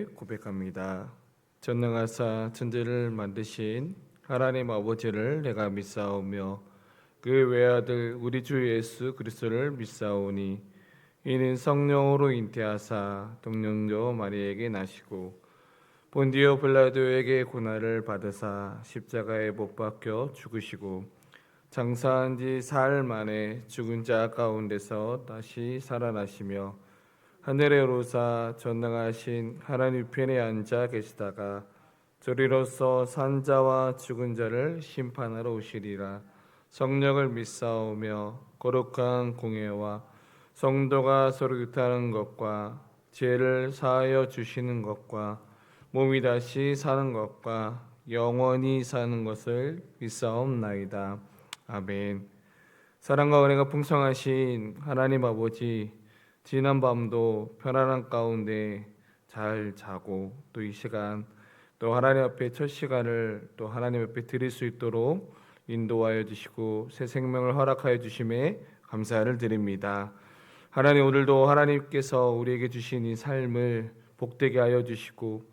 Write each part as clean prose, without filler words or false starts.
이렇게 고백합니다. 전능하사 천지를 만드신 하나님 아버지를 내가 믿사오며 그 외아들 우리 주 예수 그리스도를 믿사오니 이는 성령으로 잉태하사 동령녀 마리에게 나시고 본디오 빌라도에게 고난을 받으사 십자가에 못 박혀 죽으시고 장사한 지 사흘 만에 죽은 자 가운데서 다시 살아나시며 하늘에 오르사 전능하신 하나님 편에 앉아 계시다가 저리로서 산 자와 죽은 자를 심판하러 오시리라. 성령을 믿사오며 거룩한 공예와 성도가 서로 교통하는 것과 죄를 사하여 주시는 것과 몸이 다시 사는 것과 영원히 사는 것을 믿사옵나이다. 아멘. 사랑과 은혜가 풍성하신 하나님 아버지, 지난 밤도 편안한 가운데 잘 자고 또 이 시간 또 하나님 앞에 첫 시간을 또 하나님 앞에 드릴 수 있도록 인도하여 주시고 새 생명을 허락하여 주심에 감사를 드립니다. 하나님, 오늘도 하나님께서 우리에게 주신 이 삶을 복되게 하여 주시고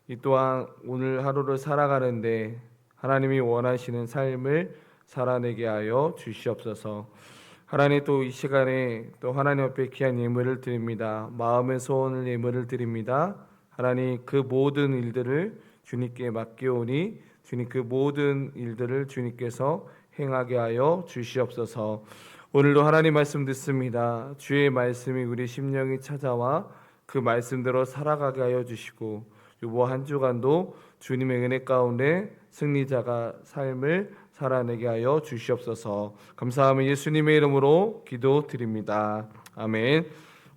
이 또한 오늘 하루를 살아가는데 하나님이 원하시는 삶을 살아내게 하여 주시옵소서. 하나님, 또 이 시간에 또 하나님 앞에 귀한 예물을 드립니다. 마음의 소원을 예물을 드립니다. 하나님, 그 모든 일들을 주님께 맡기오니 주님, 그 모든 일들을 주님께서 행하게 하여 주시옵소서. 오늘도 하나님 말씀 듣습니다. 주의 말씀이 우리 심령이 찾아와 그 말씀대로 살아가게 하여 주시고 요번 한 주간도 주님의 은혜 가운데 승리자가 삶을 살아내게 하여 주시옵소서. 감사하며 예수님의 이름으로 기도드립니다. 아멘.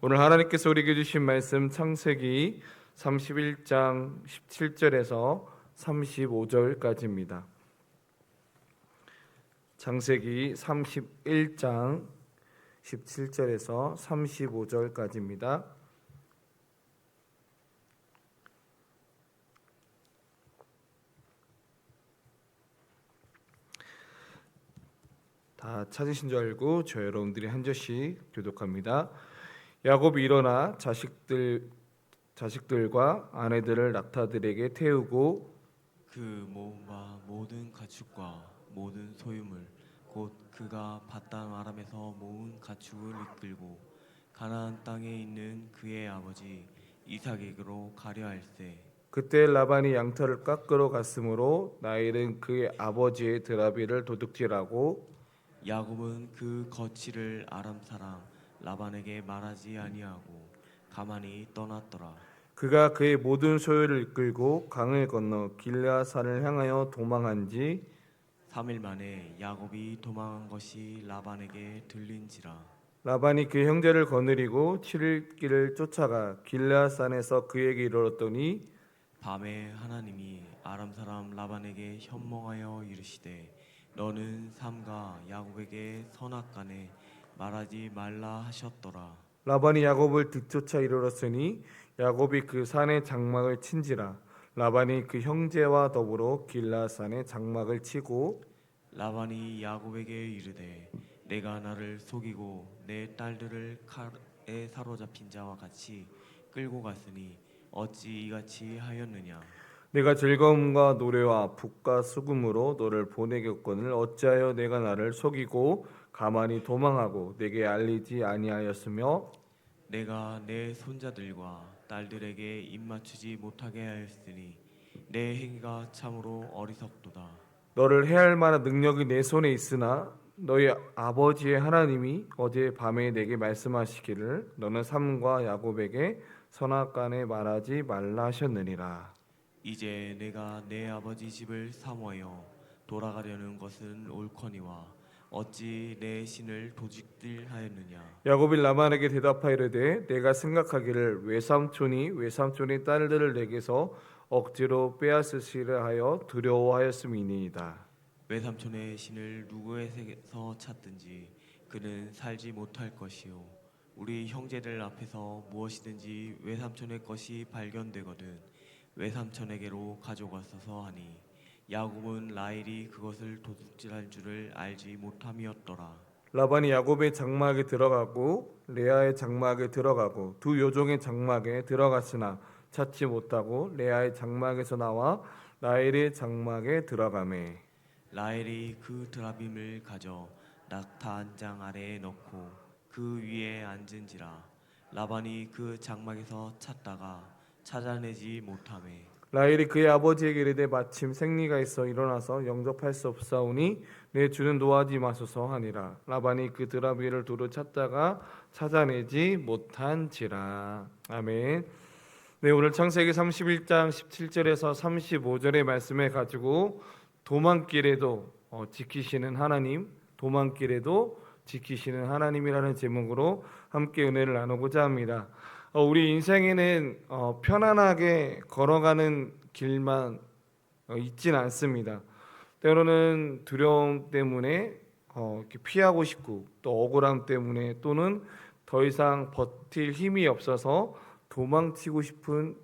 오늘 하나님께서 우리에게 주신 말씀 창세기 31장 17절에서 35절까지입니다. 창세기 31장 17절에서 35절까지입니다. 다 찾으신 줄 알고 저 여러분들이 한 절씩 교독합니다. 야곱이 일어나 자식들과 아내들을 낙타들에게 태우고 그 모음과 모든 가축과 모든 소유물 곧 그가 바단 아람에서 모은 가축을 이끌고 가나안 땅에 있는 그의 아버지 이삭에게로 가려 할세. 그때 라반이 양털을 깎으러 갔으므로 라헬은 그의 아버지의 드라비를 도둑질하고 야곱은 그 거취를 아람 사람 라반에게 말하지 아니하고 가만히 떠났더라. 그가 그의 모든 소유를 이끌고 강을 건너 길르앗산을 향하여 도망한지 3일 만에 야곱이 도망한 것이 라반에게 들린지라. 라반이 그 형제를 거느리고 7일 길을 쫓아가 길르앗산에서 그에게 이르렀더니 밤에 하나님이 아람 사람 라반에게 현몽하여 이르시되 너는 삼가 야곱에게 선악간에 말하지 말라 하셨더라. 라반이 야곱을 뒤쫓아 이르렀으니 야곱이 그 산의 장막을 친지라. 라반이 그 형제와 더불어 길르앗산에 장막을 치고 라반이 야곱에게 이르되 내가 나를 속이고 내 딸들을 칼에 사로잡힌 자와 같이 끌고 갔으니 어찌 이같이 하였느냐. 내가 즐거움과 노래와 북과 수금으로 너를 보내겠거늘 어찌하여 내가 나를 속이고 가만히 도망하고 내게 알리지 아니하였으며 내가 내 손자들과 딸들에게 입맞추지 못하게 하였으니 내 행위가 참으로 어리석도다. 너를 해할 만한 능력이 내 손에 있으나 너희 아버지의 하나님이 어제 밤에 내게 말씀하시기를 너는 삼과 야곱에게 선악간에 말하지 말라 하셨느니라. 이제 내가 내 아버지 집을 사모하여 돌아가려는 것은 옳거니와 어찌 내 신을 도둑질하였느냐. 야곱이 라반에게 대답하이르되 내가 생각하기를 외삼촌이 딸들을 내게서 억지로 빼앗으시려 하여 두려워하였음이니이다. 외삼촌의 신을 누구에게서 찾든지 그는 살지 못할 것이요 우리 형제들 앞에서 무엇이든지 외삼촌의 것이 발견되거든 외삼촌에게로 가져갔어서 하니 야곱은 라헬이 그것을 도둑질한 줄을 알지 못함이었더라. 라반이 야곱의 장막에 들어가고 레아의 장막에 들어가고 두 요종의 장막에 들어갔으나 찾지 못하고 레아의 장막에서 나와 라헬의 장막에 들어가매. 라헬이 그 드라빔을 가져 낙타 한 장 아래에 넣고 그 위에 앉은지라. 라반이 그 장막에서 찾다가 찾아내지 못하매. 라헬이 그의 아버지에게 이르되 마침 생리가 있어 일어나서 영접할 수 없사오니 내 주는 노하지 마소서 하니라. 라반이 그 드라비를 두루 찾다가 찾아내지 못한지라. 아멘. 네, 오늘 창세기 31장 17절에서 35절의 말씀을 가지고 도망길에도 지키시는 하나님, 도망길에도 지키시는 하나님이라는 제목으로 함께 은혜를 나누고자 합니다. 우리 인생에는 편안하게 걸어가는 길만 있진 않습니다. 때로는 두려움 때문에 이렇게 피하고 싶고, 또 억울함 때문에, 또는 더 이상 버틸 힘이 없어서 도망치고 싶은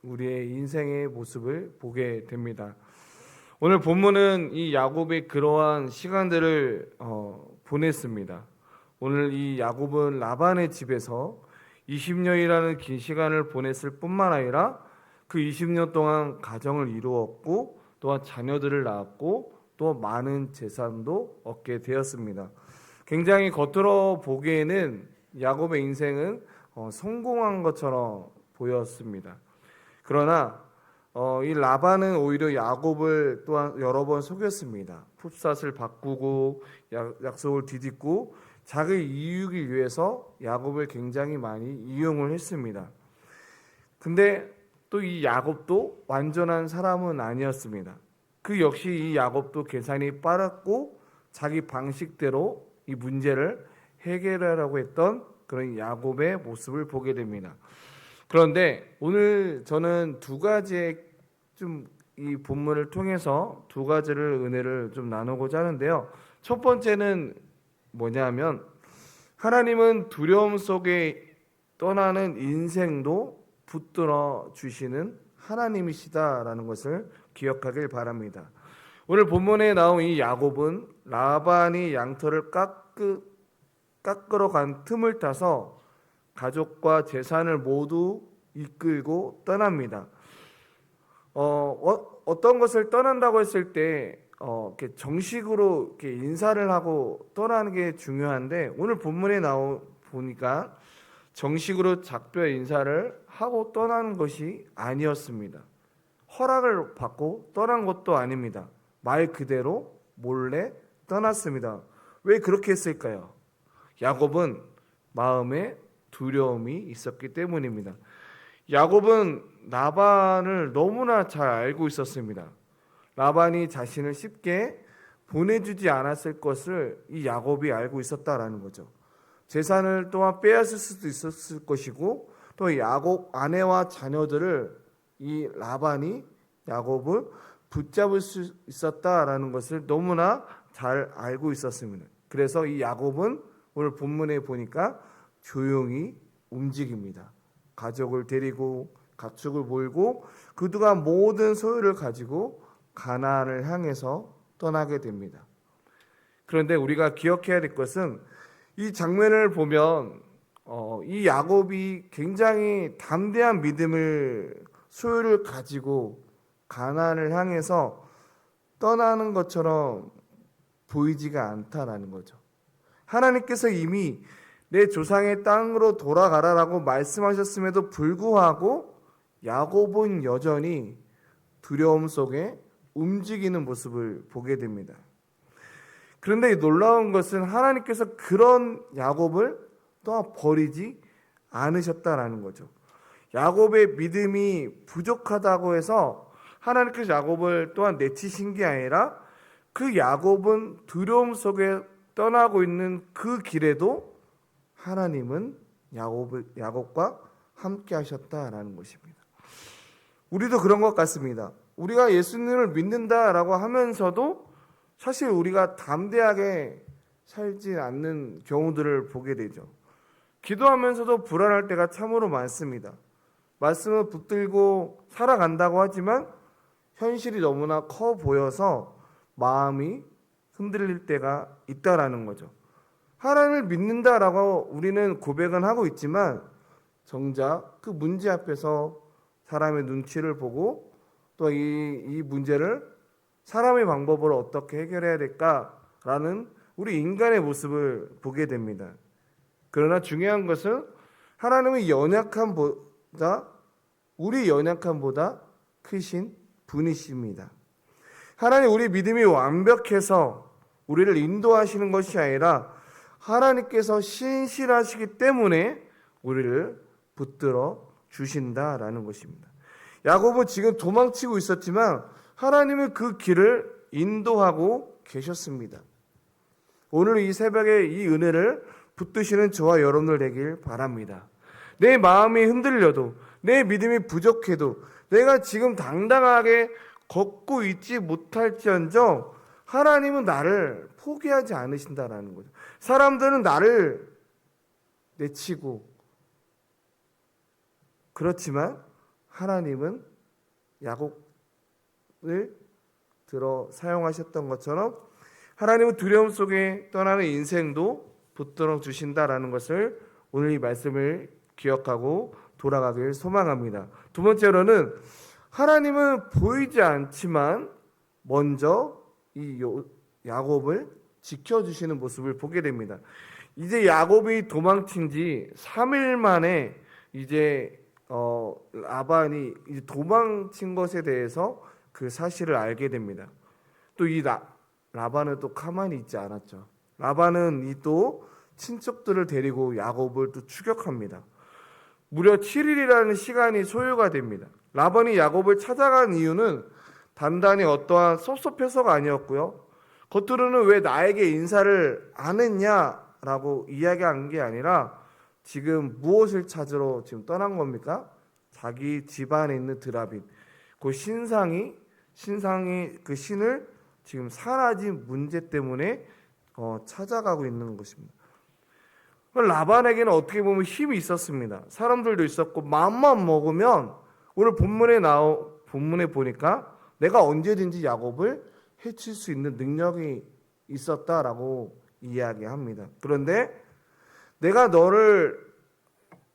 우리의 인생의 모습을 보게 됩니다. 오늘 본문은 이 야곱의 그러한 시간들을 보냈습니다. 오늘 이 야곱은 라반의 집에서 20년이라는 긴 시간을 보냈을 뿐만 아니라 그 20년 동안 가정을 이루었고, 또한 자녀들을 낳았고, 또 많은 재산도 얻게 되었습니다. 굉장히 겉으로 보기에는 야곱의 인생은 성공한 것처럼 보였습니다. 그러나 이 라반은 오히려 야곱을 또한 여러 번 속였습니다. 풋삿을 바꾸고 약속을 뒤집고 자기 이익을 위해서 야곱을 굉장히 많이 이용을 했습니다. 근데 또 이 야곱도 완전한 사람은 아니었습니다. 그 역시 이 야곱도 계산이 빠르고 자기 방식대로 이 문제를 해결하려고 했던 그런 야곱의 모습을 보게 됩니다. 그런데 오늘 저는 두 가지의 이 본문을 통해서 두 가지를 은혜를 좀 나누고자 하는데요. 첫 번째는 뭐냐면, 하나님은 두려움 속에 떠나는 인생도 붙들어 주시는 하나님이시다라는 것을 기억하길 바랍니다. 오늘 본문에 나온 이 야곱은 라반이 양털을 깎으러 간 틈을 타서 가족과 재산을 모두 이끌고 떠납니다. 어떤 것을 떠난다고 했을 때 이렇게 정식으로 이렇게 인사를 하고 떠나는 게 중요한데, 오늘 본문에 보니까 정식으로 작별 인사를 하고 떠나는 것이 아니었습니다. 허락을 받고 떠난 것도 아닙니다. 말 그대로 몰래 떠났습니다. 왜 그렇게 했을까요? 야곱은 마음에 두려움이 있었기 때문입니다. 야곱은 라반을 너무나 잘 알고 있었습니다. 라반이 자신을 쉽게 보내주지 않았을 것을 이 야곱이 알고 있었다라는 거죠. 재산을 또한 빼앗을 수도 있었을 것이고, 또 야곱 아내와 자녀들을 이 라반이 야곱을 붙잡을 수 있었다라는 것을 너무나 잘 알고 있었습니다. 그래서 이 야곱은 오늘 본문에 보니까 조용히 움직입니다. 가족을 데리고 가축을 몰고 그들과 모든 소유를 가지고 가나안을 향해서 떠나게 됩니다. 그런데 우리가 기억해야 될 것은, 이 장면을 보면 이 야곱이 굉장히 담대한 소유를 가지고 가나안을 향해서 떠나는 것처럼 보이지가 않다라는 거죠. 하나님께서 이미 내 조상의 땅으로 돌아가라라고 말씀하셨음에도 불구하고 야곱은 여전히 두려움 속에 움직이는 모습을 보게 됩니다. 그런데 놀라운 것은 하나님께서 그런 야곱을 또 버리지 않으셨다라는 거죠. 야곱의 믿음이 부족하다고 해서 하나님께서 야곱을 또한 내치신 게 아니라, 그 야곱은 두려움 속에 떠나고 있는 그 길에도 하나님은 야곱과 함께 하셨다라는 것입니다. 우리도 그런 것 같습니다. 우리가 예수님을 믿는다라고 하면서도 사실 우리가 담대하게 살지 않는 경우들을 보게 되죠. 기도하면서도 불안할 때가 참으로 많습니다. 말씀을 붙들고 살아간다고 하지만 현실이 너무나 커 보여서 마음이 흔들릴 때가 있다라는 거죠. 하나님을 믿는다라고 우리는 고백은 하고 있지만 정작 그 문제 앞에서 사람의 눈치를 보고 또 이 문제를 사람의 방법으로 어떻게 해결해야 될까라는 우리 인간의 모습을 보게 됩니다. 그러나 중요한 것은 하나님의 연약함보다 우리 연약함보다 크신 분이십니다. 하나님 우리 믿음이 완벽해서 우리를 인도하시는 것이 아니라 하나님께서 신실하시기 때문에 우리를 붙들어 주신다라는 것입니다. 야곱은 지금 도망치고 있었지만 하나님은 그 길을 인도하고 계셨습니다. 오늘 이 새벽에 이 은혜를 붙드시는 저와 여러분들 되길 바랍니다. 내 마음이 흔들려도 내 믿음이 부족해도 내가 지금 당당하게 걷고 있지 못할지언정 하나님은 나를 포기하지 않으신다라는 거죠. 사람들은 나를 내치고 그렇지만 하나님은 야곱을 들어 사용하셨던 것처럼 하나님은 두려움 속에 떠나는 인생도 붙들어 주신다라는 것을 오늘 이 말씀을 기억하고 돌아가길 소망합니다. 두 번째로는 하나님은 보이지 않지만 먼저 이 야곱을 지켜주시는 모습을 보게 됩니다. 이제 야곱이 도망친 지 3일 만에 이제 라반이 이제 도망친 것에 대해서 그 사실을 알게 됩니다. 또 이 라반은 또 가만히 있지 않았죠. 라반은 이 또 친척들을 데리고 야곱을 또 추격합니다. 무려 7일이라는 시간이 소요가 됩니다. 라반이 야곱을 찾아간 이유는 단단히 어떠한 섭섭해서가 아니었고요. 겉으로는 왜 나에게 인사를 안 했냐라고 이야기한 게 아니라 지금 무엇을 찾으러 지금 떠난 겁니까? 자기 집안에 있는 드라빗, 그 신상이 그 신을 지금 사라진 문제 때문에 찾아가고 있는 것입니다. 라반에게는 어떻게 보면 힘이 있었습니다. 사람들도 있었고 마음만 먹으면 오늘 본문에 보니까 내가 언제든지 야곱을 해칠 수 있는 능력이 있었다라고 이야기합니다. 그런데 내가 너를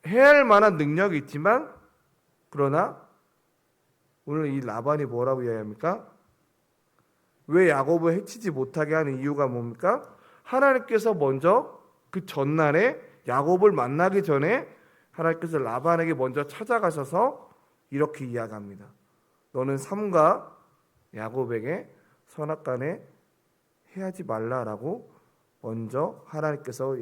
해야 할 만한 능력이 있지만 그러나 오늘 이 라반이 뭐라고 이야기합니까? 왜 야곱을 해치지 못하게 하는 이유가 뭡니까? 하나님께서 먼저 그 전날에 야곱을 만나기 전에 하나님께서 라반에게 먼저 찾아가셔서 이렇게 이야기합니다. 너는 삼가 야곱에게 선악간에 해하지 말라라고 먼저 하나님께서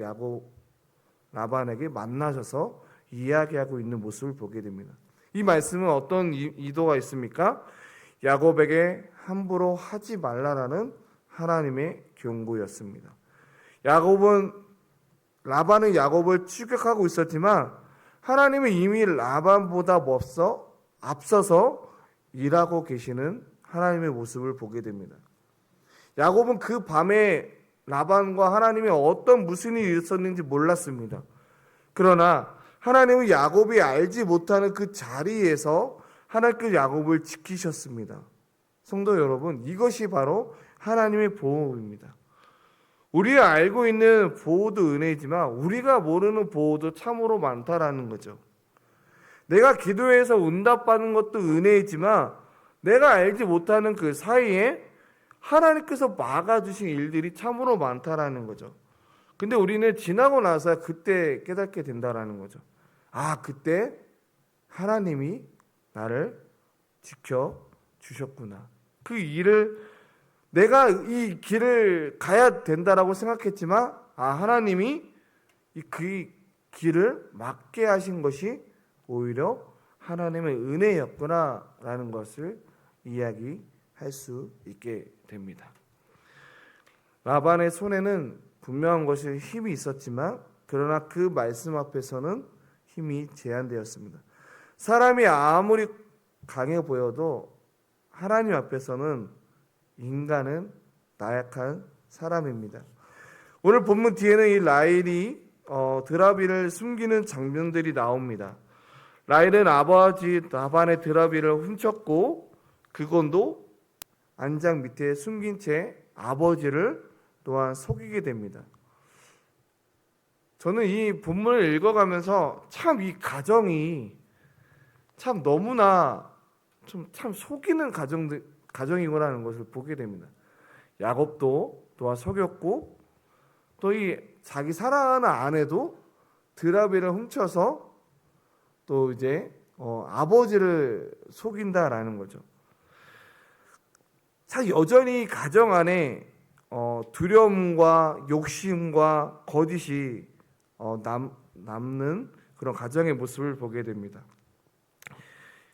라반에게 만나셔서 이야기하고 있는 모습을 보게 됩니다. 이 말씀은 어떤 의도가 있습니까? 야곱에게 함부로 하지 말라라는 하나님의 경고였습니다. 라반은 야곱을 추격하고 있었지만 하나님은 이미 라반보다 앞서서 일하고 계시는 하나님의 모습을 보게 됩니다. 야곱은 그 밤에 라반과 하나님이 무슨 일이 있었는지 몰랐습니다. 그러나 하나님은 야곱이 알지 못하는 그 자리에서 하나님께서 야곱을 지키셨습니다. 성도 여러분, 이것이 바로 하나님의 보호입니다. 우리가 알고 있는 보호도 은혜이지만 우리가 모르는 보호도 참으로 많다라는 거죠. 내가 기도해서 응답받는 것도 은혜이지만 내가 알지 못하는 그 사이에 하나님께서 막아주신 일들이 참으로 많다라는 거죠. 근데 우리는 지나고 나서 그때 깨닫게 된다라는 거죠. 그때 하나님이 나를 지켜주셨구나. 그 일을 내가 이 길을 가야 된다라고 생각했지만 하나님이 그 길을 막게 하신 것이 오히려 하나님의 은혜였구나라는 것을 이야기할 수 있게 됩니다. 라반의 손에는 분명한 것이 힘이 있었지만 그러나 그 말씀 앞에서는 힘이 제한되었습니다. 사람이 아무리 강해 보여도 하나님 앞에서는 인간은 나약한 사람입니다. 오늘 본문 뒤에는 이 라헬이 드라비를 숨기는 장면들이 나옵니다. 라헬은 아버지 라반의 드라비를 훔쳤고 그건도 안장 밑에 숨긴 채 아버지를 또한 속이게 됩니다. 저는 이 본문을 읽어가면서 참 이 가정이 참 너무나 참 속이는 가정이구나라는 것을 보게 됩니다. 야곱도 또한 속였고 또 이 자기 사랑하는 아내도 드라비를 훔쳐서 또 이제 아버지를 속인다라는 거죠. 참 여전히 가정 안에 두려움과 욕심과 거짓이 남는 그런 가정의 모습을 보게 됩니다.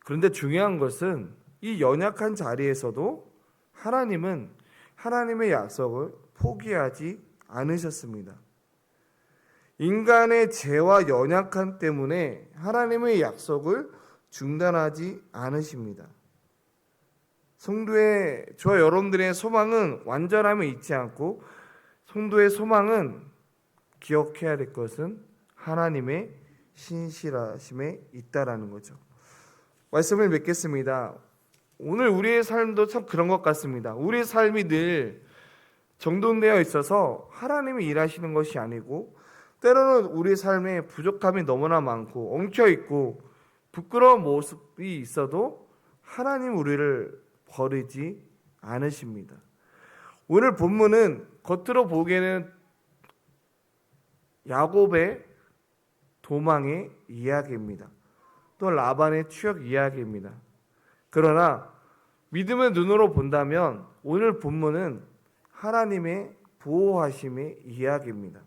그런데 중요한 것은 이 연약한 자리에서도 하나님은 하나님의 약속을 포기하지 않으셨습니다. 인간의 죄와 연약함 때문에 하나님의 약속을 중단하지 않으십니다. 성도의 저와 여러분들의 소망은 완전함에 있지 않고 성도의 소망은 기억해야 될 것은 하나님의 신실하심에 있다라는 거죠. 말씀을 맺겠습니다. 오늘 우리의 삶도 참 그런 것 같습니다. 우리의 삶이 늘 정돈되어 있어서 하나님이 일하시는 것이 아니고 때로는 우리의 삶에 부족함이 너무나 많고 엉켜있고 부끄러운 모습이 있어도 하나님 우리를 버리지 않으십니다. 오늘 본문은 겉으로 보기에는 야곱의 도망의 이야기입니다. 또 라반의 추억 이야기입니다. 그러나 믿음의 눈으로 본다면 오늘 본문은 하나님의 보호하심의 이야기입니다.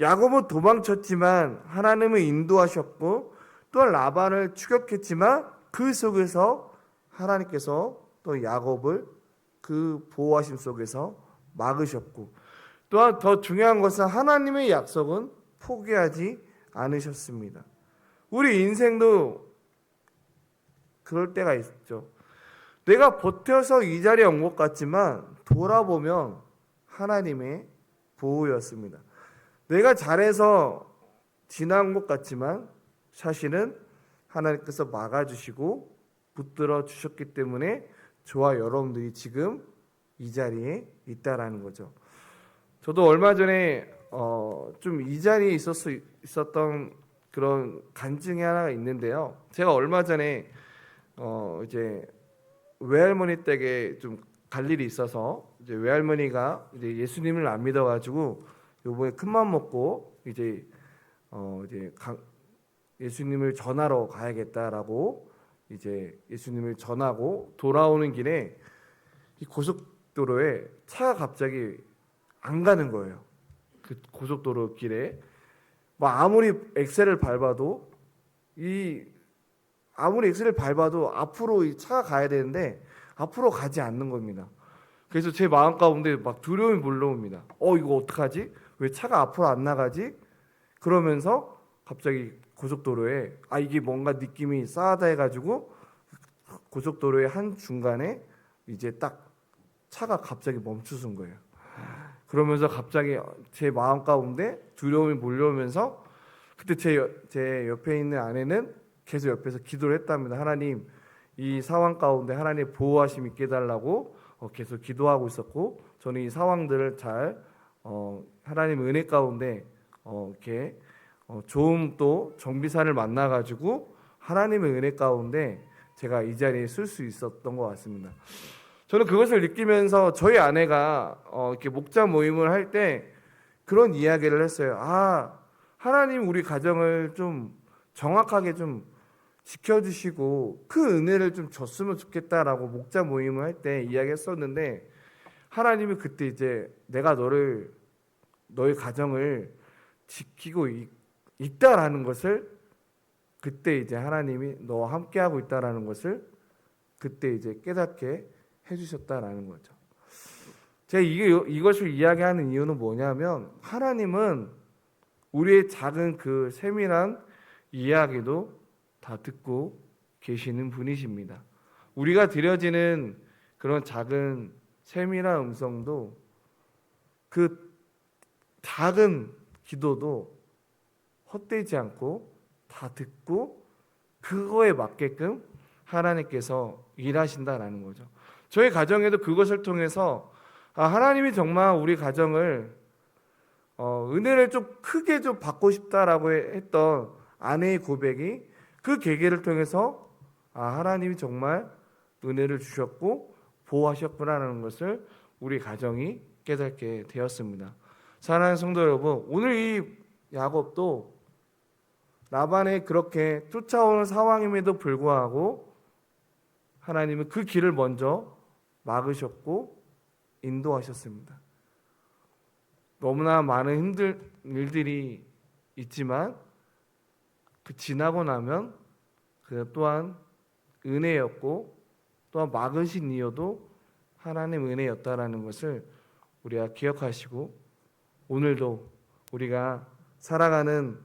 야곱은 도망쳤지만 하나님은 인도하셨고 또한 라반을 추격했지만 그 속에서 하나님께서 또 야곱을 그 보호하심 속에서 막으셨고 또한 더 중요한 것은 하나님의 약속은 포기하지 않으셨습니다. 우리 인생도 그럴 때가 있죠. 내가 버텨서 이 자리에 온 것 같지만 돌아보면 하나님의 보호였습니다. 내가 잘해서 지나온 것 같지만 사실은 하나님께서 막아주시고 붙들어 주셨기 때문에 저와 여러분들이 지금 이 자리에 있다라는 거죠. 저도 얼마 전에 좀 이 자리에 있었던 그런 간증이 하나가 있는데요. 제가 얼마 전에 이제 외할머니 댁에 좀 갈 일이 있어서 이제 외할머니가 이제 예수님을 안 믿어가지고 요번에 큰맘 먹고 이제 예수님을 전하러 가야겠다라고 이제 예수님을 전하고 돌아오는 길에 이 고속도로에 차가 갑자기 안 가는 거예요. 그 고속도로 길에 아무리 엑셀을 밟아도 앞으로 이 차가 가야 되는데 앞으로 가지 않는 겁니다. 그래서 제 마음 가운데 막 두려움이 몰려옵니다. 이거 어떡하지? 왜 차가 앞으로 안 나가지? 그러면서 갑자기 고속도로에 이게 뭔가 느낌이 싸하다 해가지고 고속도로의 한 중간에 이제 딱 차가 갑자기 멈추는 거예요. 그러면서 갑자기 제 마음 가운데 두려움이 몰려오면서 그때 제 옆에 있는 아내는 계속 옆에서 기도를 했답니다. 하나님, 이 상황 가운데 하나님 보호하심 있게 해달라고 계속 기도하고 있었고 저는 이 상황들을 잘 하나님 은혜 가운데 이렇게 좋은 또 정비사를 만나가지고 하나님의 은혜 가운데 제가 이 자리에 쓸 수 있었던 것 같습니다. 저는 그것을 느끼면서 저희 아내가 이렇게 목자 모임을 할 때 그런 이야기를 했어요. 하나님 우리 가정을 좀 정확하게 좀 지켜주시고 그 은혜를 좀 줬으면 좋겠다라고 목자 모임을 할 때 이야기했었는데 하나님이 그때 이제 내가 너의 가정을 지키고 있다라는 것을 그때 이제 하나님이 너와 함께하고 있다라는 것을 그때 이제 깨닫게 해주셨다라는 거죠. 제가 이것을 이야기하는 이유는 뭐냐면 하나님은 우리의 작은 그 세밀한 이야기도 다 듣고 계시는 분이십니다. 우리가 드려지는 그런 작은 세밀한 음성도 그 작은 기도도 헛되지 않고 다 듣고 그거에 맞게끔 하나님께서 일하신다라는 거죠. 저희 가정에도 그것을 통해서 하나님이 정말 우리 가정을 은혜를 좀 크게 좀 받고 싶다라고 했던 아내의 고백이 그 계기를 통해서 하나님이 정말 은혜를 주셨고 보호하셨구나라는 것을 우리 가정이 깨닫게 되었습니다. 사랑하는 성도 여러분, 오늘 이 야곱도 라반의 그렇게 쫓아오는 상황임에도 불구하고 하나님은 그 길을 먼저 막으셨고 인도하셨습니다. 너무나 많은 힘든 일들이 있지만 그 지나고 나면 그 또한 은혜였고 또한 막으신 이유도 하나님 은혜였다라는 것을 우리가 기억하시고 오늘도 우리가 살아가는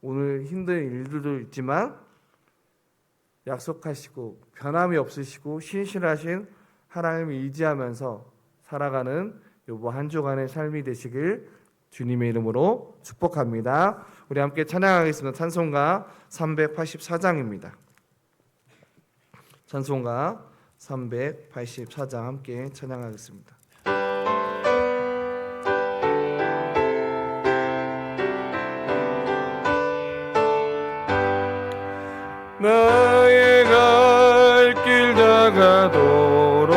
오늘 힘든 일들도 있지만 약속하시고 변함이 없으시고 신실하신 하나님을 의지하면서 살아가는 요번 한 주간의 삶이 되시길 주님의 이름으로 축복합니다. 우리 함께 찬양하겠습니다. 찬송가 384장입니다. 찬송가 384장 함께 찬양하겠습니다. 나의 갈 길 다가도록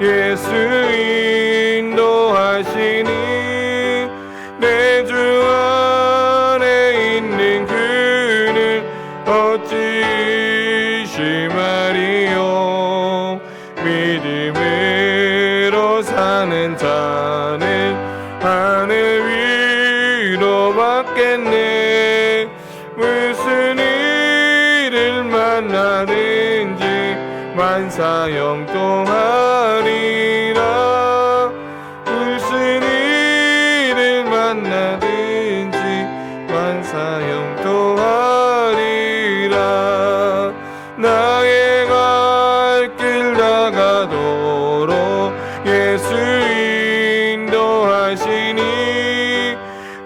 예수 인도하시니 내 주 안에 있는 그는 어찌 심하리요. 믿음으로 사는 자는 하늘 위로 받겠네. 무슨 일을 만나든지 만사형통하리라. 무슨 일을 만나든지 만사형통하리라. 나의 갈 길 다가도록 예수 인도하시니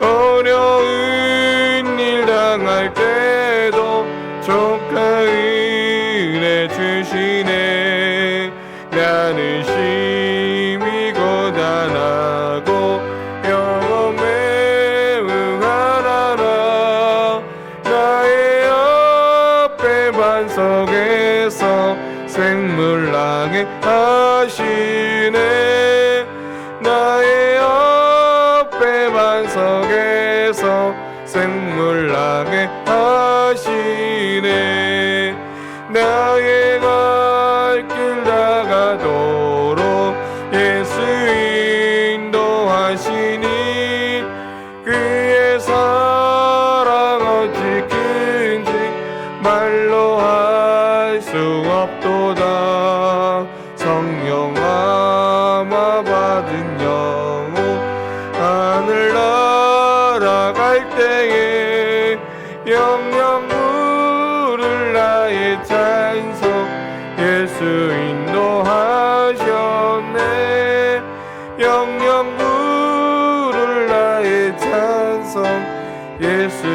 어려운 일 당할 때도 조카 은혜 주시네. 나는 심히 고단하고 영혼 매우 가난하. 나의 옆에 반석에서 생물나게 하시네. 나의 옆에 반석에서 생물나게 하시네. 나의 갈 길 다가도록 예수 인도하시니 그의 사랑 어찌 큰지 말로 할 수 없도다. 성령 아마 받은 영혼 하늘 날아갈 때에 영영 부를 나의 찬송 예수 인도하셨네. 영영 부를 나의 찬송 예수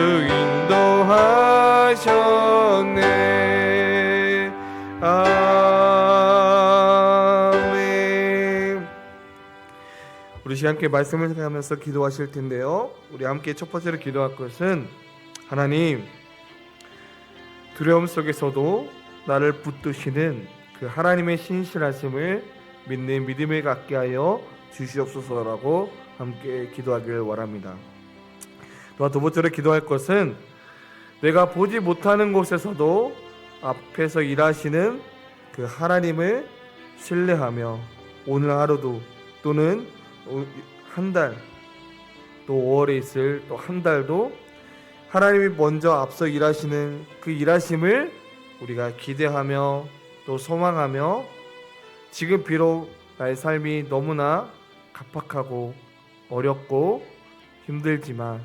인도하셨네. 아멘. 우리 시간 함께 말씀을 생각하면서 기도하실 텐데요. 우리 함께 첫 번째로 기도할 것은 하나님, 두려움 속에서도 나를 붙드시는 그 하나님의 신실하심을 믿는 믿음을 갖게 하여 주시옵소서라고 함께 기도하기를 원합니다. 또한 두 번째로 기도할 것은 내가 보지 못하는 곳에서도 앞에서 일하시는 그 하나님을 신뢰하며 오늘 하루도 또는 한 달, 또 5월에 있을 또 한 달도 하나님이 먼저 앞서 일하시는 그 일하심을 우리가 기대하며 또 소망하며 지금 비록 나의 삶이 너무나 각박하고 어렵고 힘들지만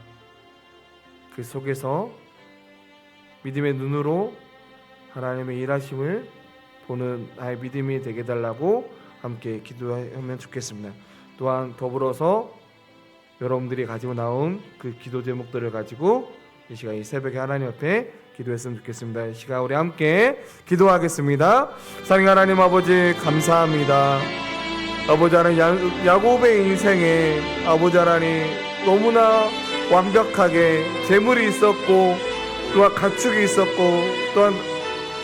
그 속에서 믿음의 눈으로 하나님의 일하심을 보는 나의 믿음이 되게 달라고 함께 기도하면 좋겠습니다. 또한 더불어서 여러분들이 가지고 나온 그 기도 제목들을 가지고 이 시간 이 새벽에 하나님 앞에 기도했으면 좋겠습니다. 이 시간 우리 함께 기도하겠습니다. 사랑하는 하나님 아버지 감사합니다. 아버지 하나님 야곱의 인생에 아버지 하나님 너무나 완벽하게 재물이 있었고 또한 가축이 있었고 또한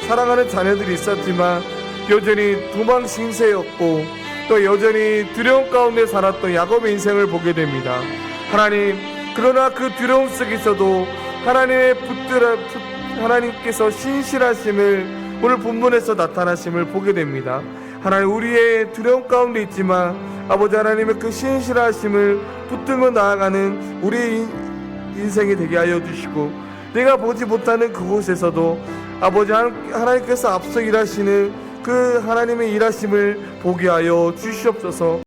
사랑하는 자녀들이 있었지만 여전히 도망 신세였고 또 여전히 두려움 가운데 살았던 야곱의 인생을 보게 됩니다. 하나님, 그러나 그 두려움 속에서도 하나님께서 신실하심을 오늘 본문에서 나타나심을 보게 됩니다. 하나님, 우리의 두려움 가운데 있지만 아버지 하나님의 그 신실하심을 붙들고 나아가는 우리의 인생이 되게 하여 주시고, 내가 보지 못하는 그곳에서도 아버지 하나님께서 앞서 일하시는 그 하나님의 일하심을 보게 하여 주시옵소서.